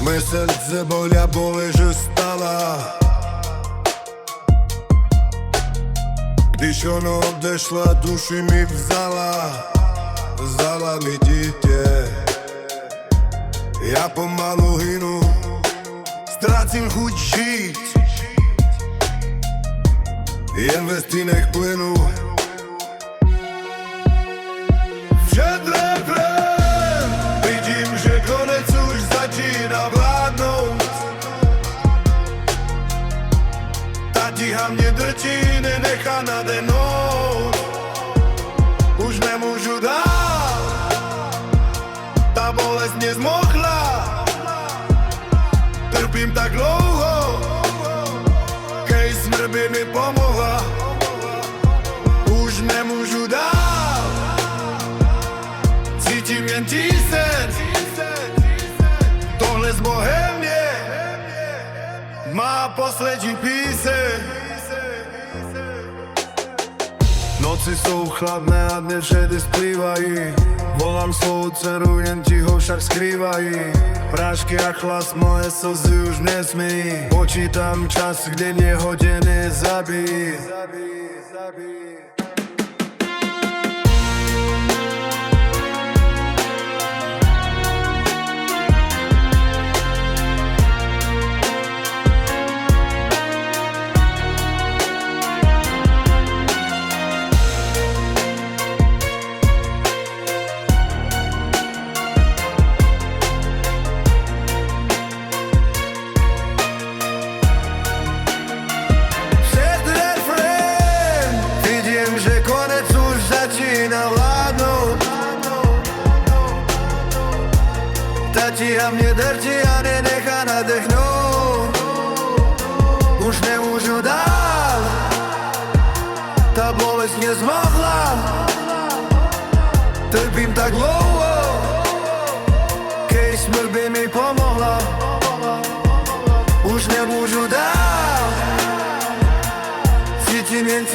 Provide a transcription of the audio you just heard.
Moje serce bolia, bo że stala. Když ono odešla, duši mi vzala. Vzala mi dítě. Ja pomalu hynu, strácim chuť žiť. Jen ve stínech plynu. Všedré plén, vidím, že konec už začína vládnout. Ta tíha mě drčí, nenechá nadechnout. Už nemůžu dál, ta bolest mě zmohla. Trpím tak dlouho, kej smrt by mi pomohla. Už nemůžu dál, cítím jen tíseň. Tohle z Bohemie má poslední píseň. Noci jsou chladné a dne všedy splývají. Volám svou dceru, jen ticho však skrývají. Prášky a chlas, moje slzy už nesmí. Počítam čas, kde mě hodiny zabíjí. Ta tíha mě drtí a nenechá nadechnout. Už nemůžu dál, ta bolest mě zmohla. Trpím tak dlouho, kej smrt by mi pomohla. Už nemůžu dál, cítím jen